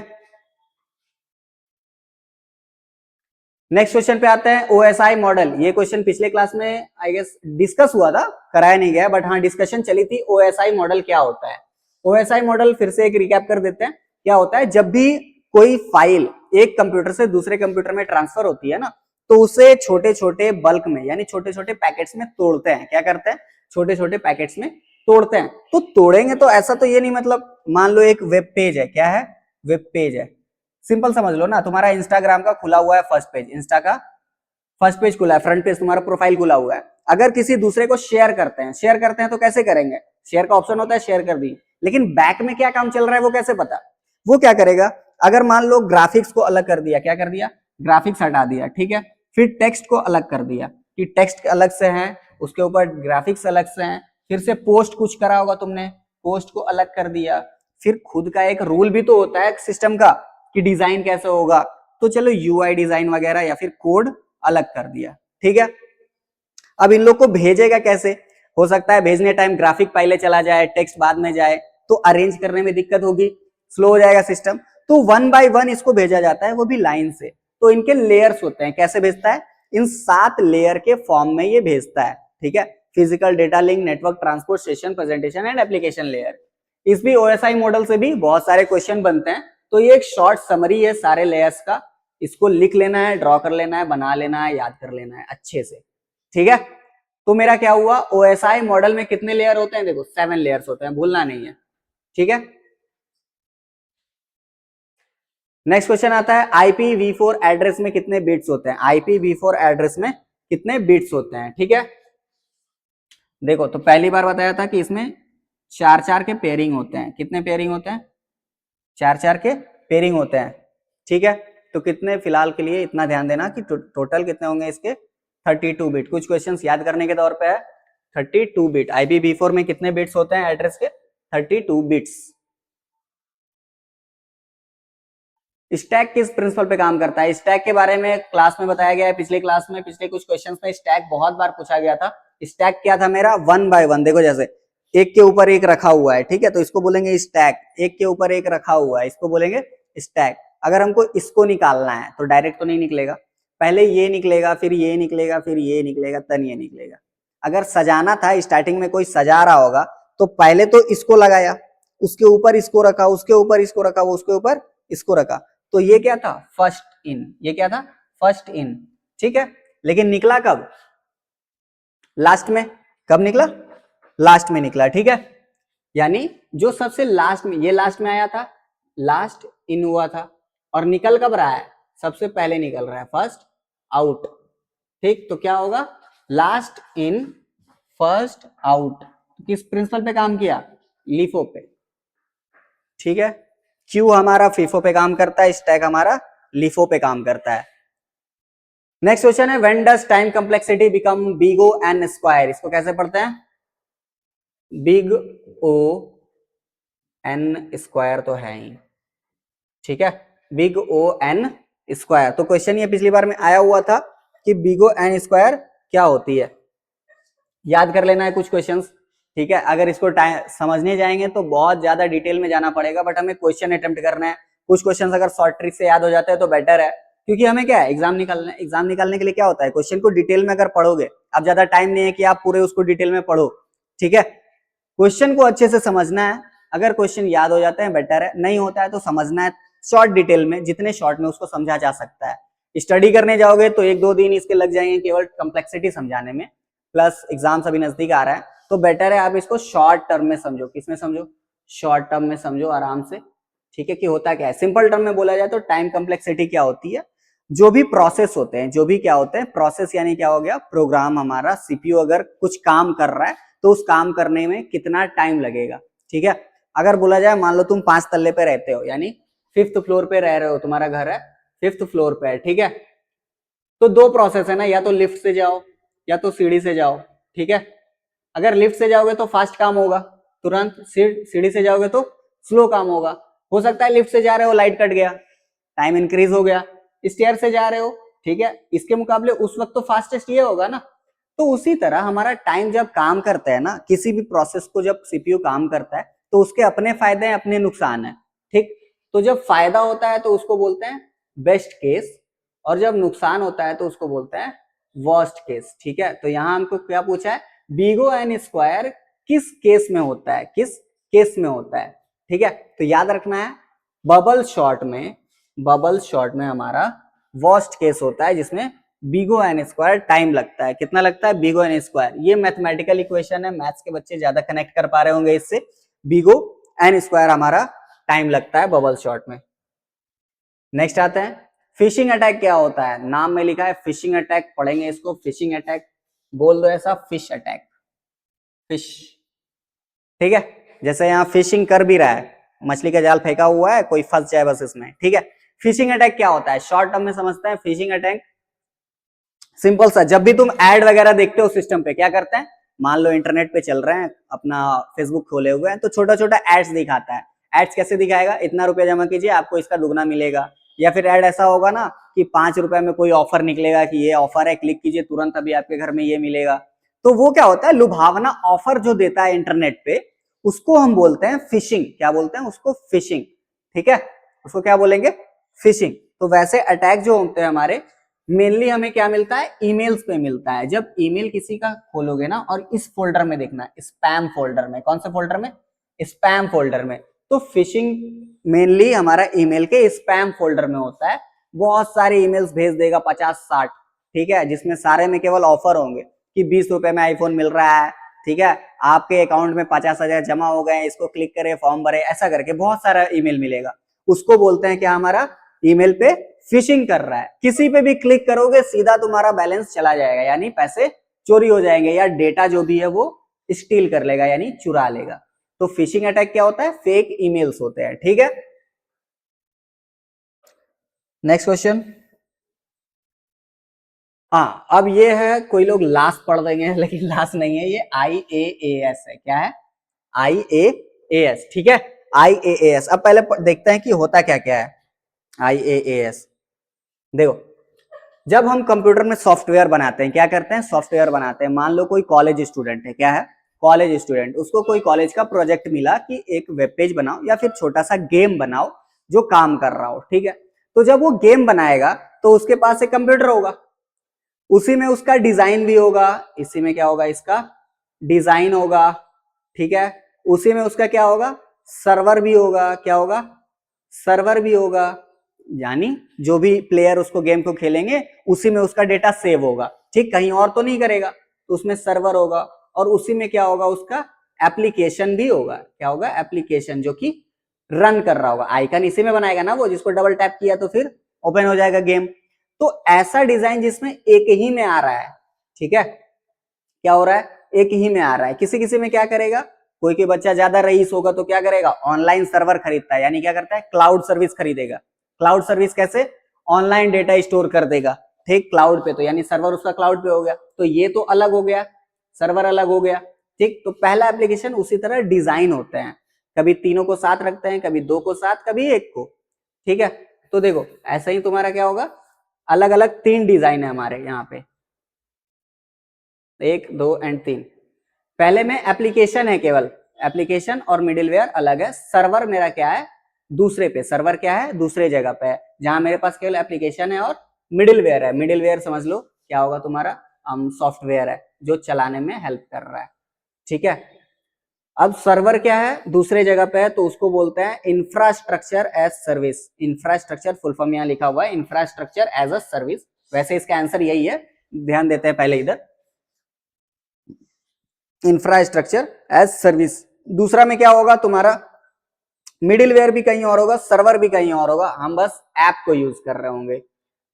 नेक्स्ट क्वेश्चन पे आते हैं, ओएसआई मॉडल। ये क्वेश्चन पिछले क्लास में आई गेस डिस्कस हुआ था, कराया नहीं गया, बट हाँ डिस्कशन चली थी, ओएसआई मॉडल क्या होता है। ओएसआई मॉडल फिर से एक रिकैप कर देते हैं, क्या होता है, जब भी कोई फाइल एक कंप्यूटर से दूसरे कंप्यूटर में ट्रांसफर होती है ना, तो उसे छोटे छोटे बल्क में यानी छोटे छोटे पैकेट्स में तोड़ते हैं, क्या करते हैं, छोटे छोटे पैकेट्स में तोड़ते हैं। तो तोड़ेंगे तो ऐसा तो ये नहीं, मतलब मान लो एक वेब पेज है, क्या है, वेब पेज है, सिंपल समझ लो ना, तुम्हारा इंस्टाग्राम का खुला हुआ है फर्स्ट पेज, इंस्टा का फर्स्ट पेज खुला है, फ्रंट पेज तुम्हारा प्रोफाइल खुला हुआ है। अगर किसी दूसरे को शेयर करते हैं तो कैसे करेंगे, शेयर का ऑप्शन होता है, शेयर कर दी, लेकिन बैक में क्या काम चल रहा है वो कैसे पता, वो क्या करेगा, अगर मान लो ग्राफिक्स को अलग कर दिया, क्या कर दिया, ग्राफिक्स हटा दिया, ठीक है, फिर टेक्स्ट को अलग कर दिया कि टेक्स्ट अलग से है, उसके ऊपर ग्राफिक्स अलग से हैं, फिर से पोस्ट कुछ करा होगा तुमने, पोस्ट को अलग कर दिया, फिर खुद का एक रूल भी तो होता है सिस्टम का कि डिजाइन कैसे होगा, तो चलो यूआई डिजाइन वगैरह या फिर कोड अलग कर दिया, ठीक है। अब इन लोग को भेजेगा कैसे, हो सकता है भेजने टाइम ग्राफिक पहले चला जाए, टेक्स्ट बाद में जाए, तो अरेंज करने में दिक्कत होगी, स्लो हो जाएगा सिस्टम, तो 1 बाय 1 इसको भेजा जाता है, वो भी लाइन से। तो इनके लेयर्स होते हैं, कैसे भेजता है, इन 7 लेयर के फॉर्म में ये भेजता है, ठीक है, physical, data link, network, transport, session, presentation and application layer. इस भी ओएसआई मॉडल से भी बहुत सारे क्वेश्चन बनते हैं, तो ये एक शॉर्ट समरी है सारे लेयर्स का, इसको लिख लेना है, ड्रॉ कर लेना है, बना लेना है, याद कर लेना है अच्छे से, ठीक है। तो मेरा क्या हुआ, ओएसआई मॉडल में कितने लेयर होते हैं, देखो 7 लेयर्स होते हैं, भूलना नहीं है, ठीक है। नेक्स्ट क्वेश्चन आता है, IPv4 एड्रेस में कितने बिट्स होते हैं, IPv4 एड्रेस में कितने बिट्स होते हैं, ठीक है। देखो, तो पहली बार बताया था कि इसमें 4-4 के पेयरिंग होते हैं, कितने पेयरिंग होते हैं, 4-4 के पेयरिंग होते हैं, ठीक है। तो कितने फिलहाल के लिए इतना ध्यान देना कि टोटल कितने होंगे इसके 32 बिट। कुछ क्वेश्चंस याद करने के तौर पे है 32 बिट। IPv4 में कितने बिट्स होते हैं एड्रेस के 32 बिट्स। स्टैक किस प्रिंसिपल पे काम करता है? स्टैक के बारे में क्लास में बताया गया है, पिछले क्लास में पिछले कुछ क्वेश्चंस में स्टैक बहुत बार पूछा गया था। स्टैक क्या था मेरा? 1 बाय 1। देखो जैसे एक के ऊपर एक रखा हुआ है, ठीक है, तो इसको बोलेंगे स्टैक। एक के ऊपर एक रखा हुआ है, इसको बोलेंगे स्टैक। अगर हमको इसको निकालना है तो डायरेक्ट तो नहीं निकलेगा, पहले ये निकलेगा, फिर ये निकलेगा, फिर ये निकलेगा, तब ये निकलेगा। अगर सजाना था, स्टार्टिंग में कोई सजा रहा होगा तो पहले तो इसको लगाया, उसके ऊपर इसको रखा, उसके ऊपर इसको रखा, उसके ऊपर इसको रखा, तो ये क्या था? First in. ये क्या था? फर्स्ट इन, ठीक है। लेकिन निकला कब? लास्ट में। कब निकला? लास्ट में निकला, ठीक है। यानी जो सबसे लास्ट में, ये लास्ट में आया था, लास्ट इन हुआ था, और निकल कब रहा है? सबसे पहले निकल रहा है, फर्स्ट आउट, ठीक। तो क्या होगा? Last in first out. किस प्रिंसिपल पे काम किया? लीफो पे, ठीक है। क्यू हमारा फीफो पे काम करता है, स्टैक हमारा लीफो पे काम करता है। नेक्स्ट क्वेश्चन है when does time complexity become big O N square? इसको कैसे पढ़ते हैं? बिग ओ एन स्क्वायर तो है ही, ठीक है, बिग ओ एन स्क्वायर। तो क्वेश्चन ये पिछली बार में आया हुआ था कि बिग ओ एन स्क्वायर क्या होती है, याद कर लेना है कुछ क्वेश्चंस, ठीक है। अगर इसको समझने जाएंगे तो बहुत ज्यादा डिटेल में जाना पड़ेगा, बट हमें क्वेश्चन अटेम्प्ट करना है। कुछ क्वेश्चंस अगर शॉर्ट ट्रिक से याद हो जाते हैं तो बेटर है, क्योंकि हमें क्या है, एग्जाम निकालना है। एग्जाम निकालने के लिए क्या होता है, क्वेश्चन को डिटेल में अगर पढ़ोगे, अब ज्यादा टाइम नहीं है कि आप पूरे उसको डिटेल में पढ़ो, ठीक है। क्वेश्चन को अच्छे से समझना है। अगर क्वेश्चन याद हो जाते हैं बेटर है, नहीं होता है तो समझना है शॉर्ट डिटेल में, जितने शॉर्ट में उसको समझा जा सकता है। स्टडी करने जाओगे तो 1-2 दिन इसके लग जाएंगे केवल कॉम्प्लेक्सिटी समझाने में, प्लस एग्जाम अभी नजदीक आ रहा है, तो बेटर है आप इसको शॉर्ट टर्म में समझो। किसमें समझो? शॉर्ट टर्म में समझो आराम से, ठीक है। कि होता क्या है, सिंपल टर्म में बोला जाए तो टाइम कॉम्प्लेक्सिटी क्या होती है, जो भी प्रोसेस होते हैं, जो भी क्या होते हैं प्रोसेस, यानी क्या हो गया, प्रोग्राम हमारा सीपीयू अगर कुछ काम कर रहा है तो उस काम करने में कितना टाइम लगेगा, ठीक है। अगर बोला जाए, मान लो तुम 5 तल्ले पे रहते हो, यानी 5th फ्लोर पे रह रहे हो, तुम्हारा घर है 5th फ्लोर पे है, ठीक है। तो 2 प्रोसेस है ना, या तो लिफ्ट से जाओ या तो सीढ़ी से जाओ, ठीक है। अगर लिफ्ट से जाओगे तो फास्ट काम होगा तुरंत, सीढ़ी से जाओगे तो स्लो काम होगा। हो सकता है लिफ्ट से जा रहे हो, लाइट कट गया, टाइम इंक्रीज हो गया। स्टेयर से जा रहे हो, ठीक है, इसके मुकाबले उस वक्त तो फास्टेस्ट ये होगा ना। तो उसी तरह हमारा टाइम जब काम करता है ना, किसी भी प्रोसेस को जब सीपीयू काम करता है तो उसके अपने फायदे हैं, अपने नुकसान है, ठीक। तो जब फायदा होता है तो उसको बोलते हैं बेस्ट केस, और जब नुकसान होता है तो उसको बोलते हैं वर्स्ट केस, ठीक है। तो यहां हमको क्या पूछा है, बिग ओ एन स्क्वायर किस केस में होता है, किस केस में होता है, ठीक है। तो याद रखना है, बबल शॉट में हमारा वर्स्ट केस होता है, जिसमें big O N square time लगता है। कितना लगता है? Big O N square. ये मैथमेटिकल इक्वेशन है, मैथ्स के बच्चे ज्यादा कनेक्ट कर पा रहे होंगे इससे। बिग ओ एन स्क्वायर हमारा टाइम लगता है बबल शॉट में। नेक्स्ट आते हैं, फिशिंग अटैक क्या होता है? नाम में लिखा है फिशिंग अटैक, पढ़ेंगे इसको। फिशिंग अटैक बोल दो ऐसा, फिश अटैक, फिश, ठीक है। जैसे यहाँ फिशिंग कर भी रहा है, मछली का जाल फेंका हुआ है, कोई फंस जाए बस इसमें, ठीक है। फिशिंग अटैक क्या होता है, शॉर्ट टर्म में समझते हैं। फिशिंग अटैक सिंपल सा, जब भी तुम ऐड वगैरह देखते हो सिस्टम पे, क्या करते हैं, मान लो इंटरनेट पे चल रहे हैं, अपना फेसबुक खोले हुए हैं, तो छोटा छोटा एड्स दिखाता है। एड्स कैसे दिखाएगा, इतना रुपया जमा कीजिए आपको इसका दुगना मिलेगा। या फिर ऐड ऐसा होगा ना कि 5 रुपए में कोई ऑफर निकलेगा कि ये ऑफर है, क्लिक कीजिए तुरंत अभी आपके घर में ये मिलेगा। तो वो क्या होता है, लुभावना ऑफर जो देता है इंटरनेट पे, उसको हम बोलते हैं फिशिंग। क्या बोलते हैं उसको? फिशिंग, ठीक है। उसको क्या बोलेंगे? फिशिंग। तो वैसे अटैक जो होते हैं हमारे, मेनली हमें क्या मिलता है, ईमेल्स पे मिलता है। जब ईमेल किसी का खोलोगे ना, और इस फोल्डर में देखना, स्पैम फोल्डर में। कौन से फोल्डर में? स्पैम फोल्डर में। तो फिशिंग मेनली हमारा ईमेल के स्पैम फोल्डर में होता है। बहुत सारे ईमेल्स भेज देगा, 50-60, ठीक है, जिसमें सारे में केवल ऑफर होंगे कि 20 रुपए में आईफोन मिल रहा है, ठीक है, आपके अकाउंट में 50,000 जमा हो गए, इसको क्लिक करें, फॉर्म भरे, ऐसा करके बहुत सारा ईमेल मिलेगा। उसको बोलते हैं क्या, हमारा ईमेल पे फिशिंग कर रहा है। किसी पे भी क्लिक करोगे सीधा तुम्हारा बैलेंस चला जाएगा, यानी पैसे चोरी हो जाएंगे, या डेटा जो भी है वो स्टील कर लेगा, यानी चुरा लेगा। तो फिशिंग अटैक क्या होता है, फेक ईमेल्स होते हैं, ठीक है। Next question. हाँ, अब ये है, कोई लोग लास्ट पढ़ देंगे लेकिन लास्ट नहीं है, ये IAAS है। क्या है? IAAS, ठीक है। IAAS, अब पहले देखते हैं कि होता क्या क्या है IAAS। देखो, जब हम कंप्यूटर में सॉफ्टवेयर बनाते हैं, क्या करते हैं? सॉफ्टवेयर बनाते हैं। मान लो कोई कॉलेज स्टूडेंट है, क्या है? कॉलेज स्टूडेंट, उसको कोई कॉलेज का प्रोजेक्ट मिला कि एक वेब पेज बनाओ या फिर छोटा सा गेम बनाओ जो काम कर रहा हो, ठीक है। तो जब वो गेम बनाएगा तो उसके पास एक कंप्यूटर होगा, उसी में उसका डिजाइन भी होगा, इसी में क्या होगा? इसका डिजाइन होगा, ठीक है। उसी में उसका क्या होगा? सर्वर भी होगा। क्या होगा? सर्वर भी होगा, यानी जो भी प्लेयर उसको गेम को खेलेंगे उसी में उसका डेटा सेव होगा, ठीक, कहीं और तो नहीं करेगा, तो उसमें सर्वर होगा। और उसी में क्या होगा? उसका एप्लीकेशन भी होगा। क्या होगा? एप्लीकेशन, जो कि रन कर रहा होगा। आइकन इसी में बनाएगा ना वो, जिसको डबल टैप किया तो फिर ओपन हो जाएगा गेम। तो ऐसा डिजाइन जिसमें एक ही में आ रहा है, ठीक है। क्या हो रहा है? एक ही में आ रहा है। किसी किसी में क्या करेगा? कोई कोई बच्चा ज्यादा रईस होगा तो क्या करेगा? ऑनलाइन सर्वर खरीदता है, यानी क्या करता है? क्लाउड सर्विस खरीदेगा। क्लाउड सर्विस कैसे? ऑनलाइन डेटा स्टोर कर देगा, ठीक, क्लाउड पे, तो यानी सर्वर उसका क्लाउड पे हो गया। तो ये तो अलग हो गया, सर्वर अलग हो गया, ठीक। तो पहला एप्लीकेशन उसी तरह डिजाइन होते हैं, कभी तीनों को साथ रखते हैं, कभी दो को साथ, कभी एक को, ठीक है। तो देखो, ऐसा ही तुम्हारा क्या होगा? अलग अलग तीन डिजाइन है हमारे यहाँ पे, 1 2 एंड 3। पहले में एप्लीकेशन है, केवल एप्लीकेशन, और मिडिलवेयर अलग है। सर्वर मेरा क्या है? दूसरे पे। सर्वर क्या है? दूसरे जगह पे है, जहां मेरे पास केवल एप्लीकेशन है और मिडिलवेयर है। मिडिलवेयर समझ लो क्या होगा तुम्हारा? सॉफ्टवेयर है जो चलाने में हेल्प कर रहा है, ठीक है। अब सर्वर क्या है? दूसरे जगह पे है, तो उसको बोलते हैं infrastructure as service. Infrastructure full form यहाँ लिखा हुआ है, इंफ्रास्ट्रक्चर एज अ सर्विस। वैसे इसका आंसर यही है, ध्यान देते हैं पहले इधर, इंफ्रास्ट्रक्चर एज सर्विस। दूसरा में क्या होगा तुम्हारा? मिडिलवेयर भी कहीं और होगा, सर्वर भी कहीं और होगा, हम बस ऐप को यूज कर रहे होंगे।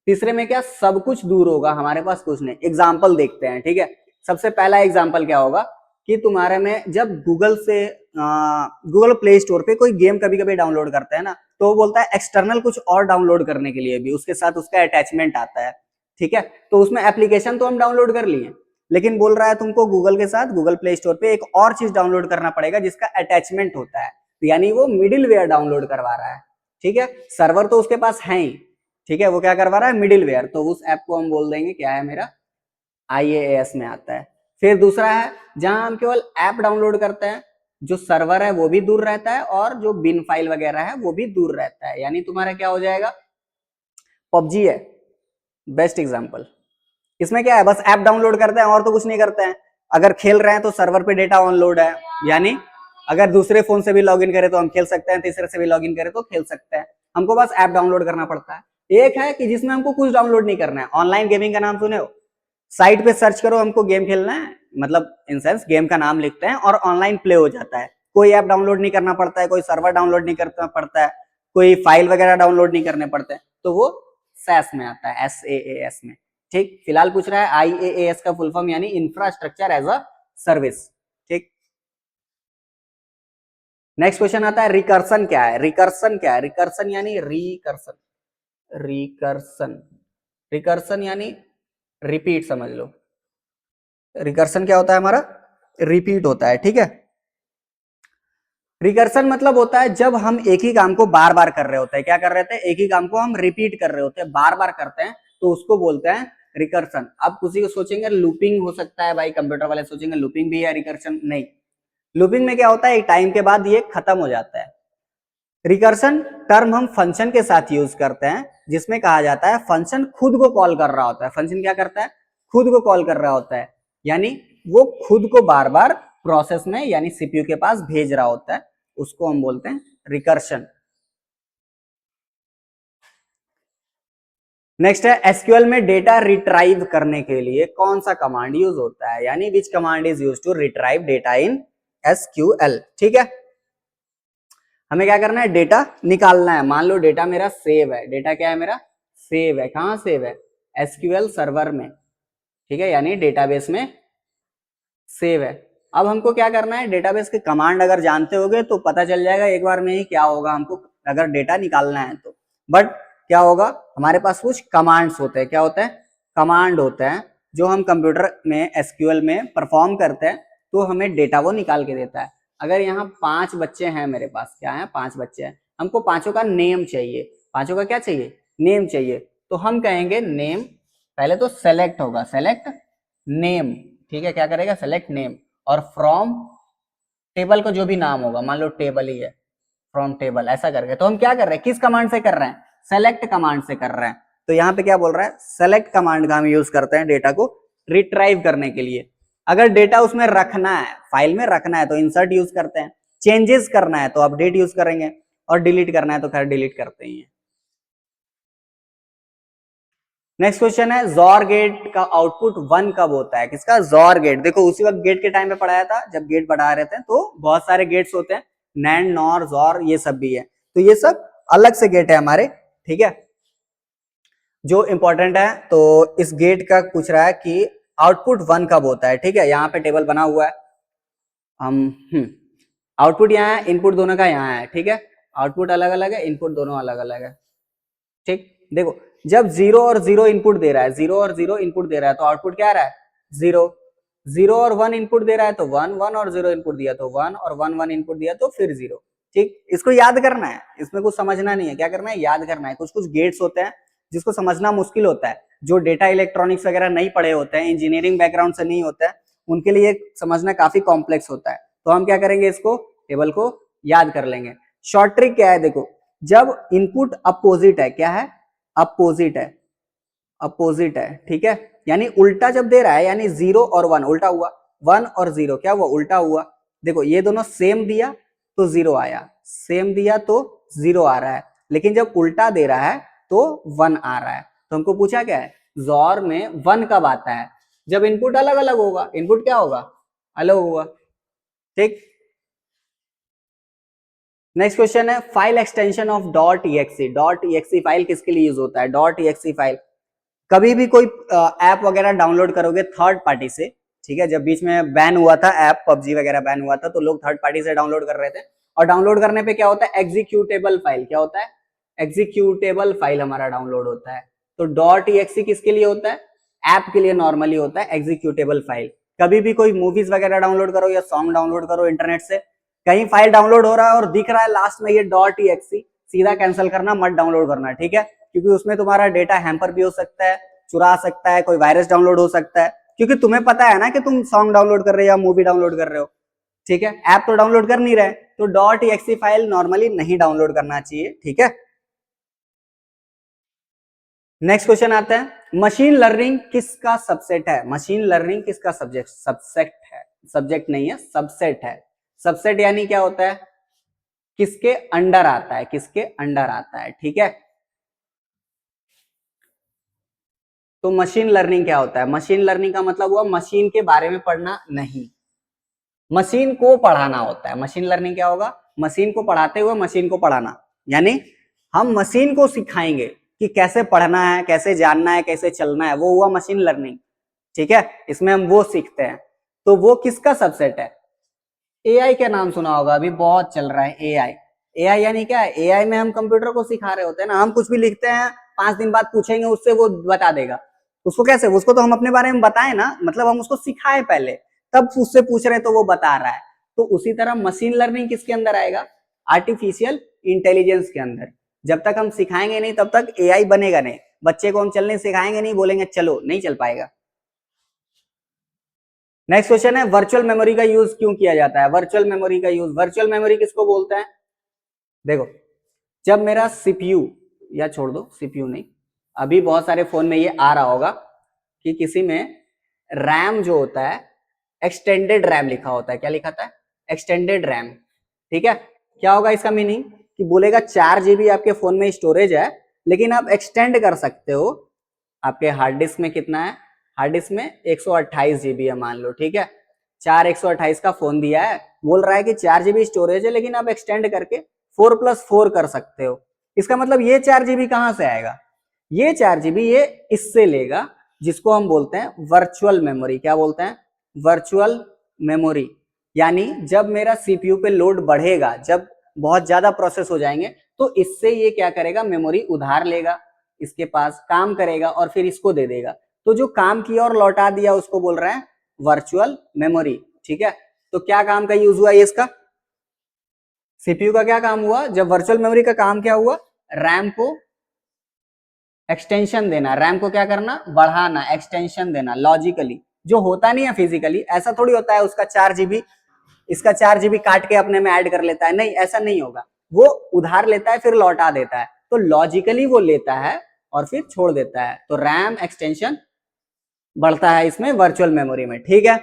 तीसरे में क्या? सब कुछ दूर होगा, हमारे पास कुछ नहीं। एग्जाम्पल देखते हैं, ठीक है। सबसे पहला एग्जाम्पल क्या होगा कि तुम्हारे में जब गूगल से गूगल प्ले स्टोर पे कोई गेम कभी कभी डाउनलोड करते हैं ना, तो वो बोलता है एक्सटर्नल कुछ और डाउनलोड करने के लिए भी उसके साथ उसका अटैचमेंट आता है, ठीक है। तो उसमें एप्लीकेशन तो हम डाउनलोड कर लिए, लेकिन बोल रहा है तुमको गूगल के साथ गूगल प्ले स्टोर पे एक और चीज डाउनलोड करना पड़ेगा जिसका अटैचमेंट होता है, यानी वो मिडिलवेयर डाउनलोड करवा रहा है, ठीक है। सर्वर तो उसके पास है ही, ठीक है, वो क्या करवा रहा है? मिडिलवेयर। तो उस ऐप को हम बोल देंगे क्या है? मेरा IAAS में आता है। फिर दूसरा है जहां हम केवल ऐप डाउनलोड करते हैं, जो सर्वर है वो भी दूर रहता है और जो बिन फाइल वगैरह है वो भी दूर रहता है, यानी तुम्हारा क्या हो जाएगा? पबजी है बेस्ट एग्जांपल। इसमें क्या है? बस ऐप डाउनलोड करते हैं और तो कुछ नहीं करते हैं। अगर खेल रहे हैं तो सर्वर पे डेटा ऑनलोड है, यानी अगर दूसरे फोन से भी लॉगिन करें तो हम खेल सकते हैं, तीसरे से भी लॉगिन करें तो खेल सकते हैं। हमको बस ऐप डाउनलोड करना पड़ता है। एक है कि जिसमें हमको कुछ डाउनलोड नहीं करना है, ऑनलाइन गेमिंग का नाम सुने हो? साइट पे सर्च करो हमको गेम खेलना है, मतलब इन सेंस गेम का नाम लिखते हैं और ऑनलाइन प्ले हो जाता है। कोई ऐप डाउनलोड नहीं करना पड़ता है, कोई सर्वर डाउनलोड नहीं करना पड़ता है, कोई फाइल वगैरह डाउनलोड नहीं करने पड़ते हैं, तो वो SaaS में आता है, SaaS में, ठीक। फिलहाल पूछ रहा है IAAS का फुल फॉर्म, यानी इंफ्रास्ट्रक्चर एज अ सर्विस, ठीक। नेक्स्ट क्वेश्चन आता है रिकर्सन क्या है? रिकर्सन क्या है? रिकर्सन यानी रिकर्सन, रिकर्सन, रिकर्सन यानी रिपीट समझ लो। रिकर्सन क्या होता है हमारा? रिपीट होता है, ठीक है। रिकर्सन मतलब होता है जब हम एक ही काम को बार बार कर रहे होते हैं। क्या कर रहे थे? एक ही काम को हम रिपीट कर रहे होते हैं, बार बार करते हैं, तो उसको बोलते हैं रिकर्सन। अब किसी को सोचेंगे लूपिंग हो सकता है, भाई कंप्यूटर वाले सोचेंगे लूपिंग भी है रिकर्सन, नहीं। लूपिंग में क्या होता है? एक टाइम के बाद ये खत्म हो जाता है। रिकर्सन टर्म हम फंक्शन के साथ यूज करते हैं, जिसमें कहा जाता है फंक्शन खुद को कॉल कर रहा होता है। फंक्शन क्या करता है? खुद को कॉल कर रहा होता है, यानी वो खुद को बार बार प्रोसेस में यानी सीपीयू के पास भेज रहा होता है, उसको हम बोलते हैं रिकर्शन। नेक्स्ट है एसक्यूएल में डेटा रिट्राइव करने के लिए कौन सा कमांड यूज होता है, यानी which command is use to retrieve data in SQL, ठीक है। हमें क्या करना है? डेटा निकालना है। मान लो डेटा मेरा सेव है, डेटा क्या है मेरा? सेव है। कहां सेव है? एसक्यूएल सर्वर में, ठीक है, यानी डेटाबेस में सेव है। अब हमको क्या करना है? डेटाबेस के कमांड अगर जानते होगे तो पता चल जाएगा एक बार में ही क्या होगा हमको, अगर डेटा निकालना है तो। बट क्या होगा, हमारे पास कुछ कमांड्स होते हैं। क्या होता है, कमांड होते हैं जो हम कंप्यूटर में एसक्यूएल में परफॉर्म करते हैं, तो हमें डेटा वो निकाल के देता है। अगर यहाँ 5 बच्चे हैं मेरे पास, क्या है 5 बच्चे हैं, हमको पांचों का नेम चाहिए। पांचों का क्या चाहिए, नेम चाहिए। तो हम कहेंगे नेम, पहले तो सेलेक्ट होगा, सेलेक्ट नेम, ठीक है, क्या करेगा, सेलेक्ट नेम, और फ्रॉम टेबल का जो भी नाम होगा, मान लो टेबल ही है, फ्रॉम टेबल, ऐसा करके। तो हम क्या कर रहे हैं, किस कमांड से कर रहे हैं, सेलेक्ट कमांड से कर रहे हैं। तो यहाँ पे क्या बोल रहा है, सेलेक्ट कमांड का हम यूज करते हैं डेटा को रिट्राइव करने के लिए। अगर डेटा उसमें रखना है, फाइल में रखना है, तो इंसर्ट यूज करते हैं, चेंजेस करना है तो अपडेट यूज करेंगे, और डिलीट करना है तो खैर डिलीट करते ही है। नेक्स्ट क्वेश्चन है, जॉर गेट का आउटपुट 1 कब होता है, किसका, जॉर गेट। देखो उसी वक्त गेट के टाइम पे पढ़ाया था, जब गेट बढ़ा रहे थे, तो बहुत सारे गेट्स होते हैं, नैंड, नॉर, जॉर, ये सब भी है, तो ये सब अलग से गेट है हमारे, ठीक है, जो इंपॉर्टेंट है। तो इस गेट का पूछ रहा है कि आउटपुट 1 कब होता है, ठीक है। यहाँ पे टेबल बना हुआ है, हम आउटपुट यहाँ है, इनपुट दोनों का यहाँ है, ठीक है, आउटपुट अलग अलग है, इनपुट दोनों अलग अलग है, ठीक। देखो जब 0 और 0 इनपुट दे रहा है, 0 और 0 इनपुट दे रहा है, तो आउटपुट क्या आ रहा है, 0। 0 और 1 इनपुट दे रहा है तो 1, 1 और 0 इनपुट दिया तो 1, और 1 1 इनपुट दिया तो फिर 0, ठीक। इसको याद करना है, इसमें कुछ समझना नहीं है, क्या करना है, याद करना है। कुछ कुछ गेट्स होते हैं जिसको समझना मुश्किल होता है, जो डेटा इलेक्ट्रॉनिक्स वगैरह नहीं पढ़े होते हैं, इंजीनियरिंग बैकग्राउंड से नहीं होता है, उनके लिए समझना काफी कॉम्प्लेक्स होता है। तो हम क्या करेंगे, इसको टेबल को याद कर लेंगे। शॉर्ट ट्रिक क्या है, देखो जब इनपुट अपोजिट है, क्या है, अपोजिट है, अपोजिट है, ठीक है, यानी उल्टा जब दे रहा है, यानी 0 और 1 उल्टा हुआ, 1 और 0 क्या हुआ, उल्टा हुआ। देखो ये दोनों सेम दिया तो 0 आया, सेम दिया तो 0 आ रहा है, लेकिन जब उल्टा दे रहा है तो 1 आ रहा है। तो हमको पूछा क्या है, जॉर में 1 कब आता है, जब इनपुट अलग अलग होगा, इनपुट क्या होगा, अलग होगा, ठीक। नेक्स्ट क्वेश्चन है, file extension of dot .exe। Dot .exe file किसके लिए यूज होता है, डॉट .exe फाइल कभी भी कोई ऐप वगैरह डाउनलोड करोगे थर्ड पार्टी से, ठीक है, जब बीच में बैन हुआ था ऐप, पबजी वगैरह बैन हुआ था, तो लोग थर्ड पार्टी से डाउनलोड कर रहे थे, और डाउनलोड करने पे क्या होता है, एग्जीक्यूटेबल फाइल, क्या होता है, एग्जीक्यूटेबल फाइल हमारा डाउनलोड होता है। तो डॉट .exe किसके लिए होता है, ऐप के लिए नॉर्मली होता है एग्जीक्यूटेबल फाइल। कभी भी कोई मूवीज वगैरह डाउनलोड करो या सॉन्ग डाउनलोड करो इंटरनेट से, कहीं फाइल डाउनलोड हो रहा है और दिख रहा है लास्ट में ये डॉट .exe, सीधा कैंसिल करना, मत डाउनलोड करना, ठीक है, क्योंकि उसमें तुम्हारा डेटा हैम्पर भी हो सकता है, चुरा सकता है, कोई वायरस डाउनलोड हो सकता है, क्योंकि तुम्हें पता है ना कि तुम सॉन्ग डाउनलोड कर रहे हो या मूवी डाउनलोड कर रहे हो, ठीक है, ऐप तो डाउनलोड कर नहीं रहे, तो डॉट .exe फाइल नॉर्मली नहीं डाउनलोड करना चाहिए, ठीक है। नेक्स्ट क्वेश्चन आता है, मशीन लर्निंग किसका सबसेट है, मशीन लर्निंग किसका सब्जेक्ट, सबसेट है, सब्जेक्ट नहीं है, सबसेट है। सबसेट यानी क्या होता है, किसके अंडर आता है, किसके अंडर आता है, ठीक है। तो मशीन लर्निंग क्या होता है, मशीन लर्निंग का मतलब हुआ मशीन के बारे में पढ़ना नहीं, मशीन को पढ़ाना होता है। मशीन लर्निंग क्या होगा, मशीन को पढ़ाते हुए मशीन को पढ़ाना, यानी हम मशीन को सिखाएंगे कि कैसे पढ़ना है, कैसे जानना है, कैसे चलना है, वो हुआ मशीन लर्निंग, ठीक है, इसमें हम वो सीखते हैं। तो वो किसका सबसेट है, एआई का नाम सुना होगा, अभी बहुत चल रहा है एआई। एआई यानी क्या है, एआई में हम कंप्यूटर को सिखा रहे होते हैं ना, हम कुछ भी लिखते हैं, 5 दिन बाद पूछेंगे उससे, वो बता देगा। उसको कैसे, उसको तो हम अपने बारे में बताएं ना, मतलब हम उसको सिखाएं पहले, तब उससे पूछ रहे तो वो बता रहा है। तो उसी तरह मशीन लर्निंग किसके अंदर आएगा, आर्टिफिशियल इंटेलिजेंस के अंदर। जब तक हम सिखाएंगे नहीं तब तक एआई बनेगा नहीं। बच्चे को हम चलने सिखाएंगे नहीं, बोलेंगे चलो, नहीं चल पाएगा। नेक्स्ट क्वेश्चन है, वर्चुअल मेमोरी का यूज क्यों किया जाता है, वर्चुअल मेमोरी का यूज, वर्चुअल मेमोरी किसको बोलते हैं, देखो जब मेरा सीपीयू, या छोड़ दो सीपीयू नहीं, अभी बहुत सारे फोन में ये आ रहा होगा कि किसी में रैम जो होता है, एक्सटेंडेड रैम लिखा होता है, क्या लिखा था, एक्सटेंडेड रैम, ठीक है। क्या होगा इसका मीनिंग, कि बोलेगा 4 GB आपके फोन में स्टोरेज है, लेकिन आप एक्सटेंड कर सकते हो। आपके हार्ड डिस्क में कितना है, हार्ड डिस्क में 128 GB है मान लो, ठीक है, 128 का फोन दिया है, बोल रहा है कि 4 GB स्टोरेज है, लेकिन आप एक्सटेंड करके 4+4 कर सकते हो। इसका मतलब ये 4 GB कहां से आएगा, ये 4 GB ये इससे लेगा, जिसको हम बोलते हैं वर्चुअल मेमोरी। क्या बोलते हैं, वर्चुअल मेमोरी। यानी जब मेरा सीपीयू पे लोड बढ़ेगा, जब बहुत ज्यादा प्रोसेस हो जाएंगे, तो इससे ये क्या करेगा, मेमोरी उधार लेगा, इसके पास काम करेगा और फिर इसको दे देगा। तो जो काम किया और लौटा दिया उसको बोल रहे हैं वर्चुअल मेमोरी। ठीक है, तो क्या काम का यूज हुआ ये इसका, सीपीयू का क्या काम हुआ, जब वर्चुअल मेमोरी का काम क्या हुआ, रैम को एक्सटेंशन देना, रैम को क्या करना, बढ़ाना, एक्सटेंशन देना लॉजिकली, जो होता नहीं है फिजिकली। ऐसा थोड़ी होता है उसका 4 GB, इसका 4 GB काट के अपने में ऐड कर लेता है, नहीं ऐसा नहीं होगा, वो उधार लेता है फिर लौटा देता है। तो लॉजिकली वो लेता है और फिर छोड़ देता है, तो रैम एक्सटेंशन बढ़ता है इसमें वर्चुअल मेमोरी में। ठीक है,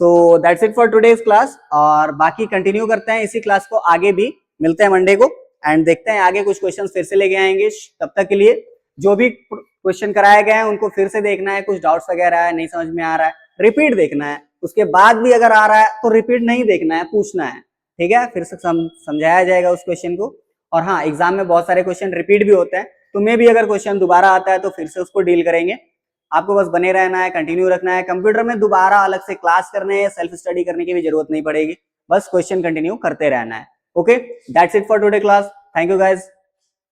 so that's it for today's class, और बाकी कंटिन्यू करते हैं इसी क्लास को आगे भी, मिलते हैं मंडे को एंड देखते हैं आगे कुछ क्वेश्चन फिर से लेके आएंगे। तब तक के लिए जो भी क्वेश्चन कराए गए हैं उनको फिर से देखना है, कुछ डाउट्स वगैरह है नहीं समझ में आ रहा है रिपीट देखना है, उसके बाद भी अगर आ रहा है तो रिपीट नहीं देखना है, पूछना है। ठीक है, फिर से समझाया जाएगा उस क्वेश्चन को। और हाँ, एग्जाम में बहुत सारे क्वेश्चन रिपीट भी होते हैं, तो मे भी अगर क्वेश्चन दोबारा आता है तो फिर से उसको डील करेंगे। आपको बस बने रहना है, कंटिन्यू रखना है। कंप्यूटर में दोबारा अलग से क्लास करने या सेल्फ स्टडी करने की भी जरूरत नहीं पड़ेगी, बस क्वेश्चन कंटिन्यू करते रहना है। Okay, that's it for today class, thank you guys.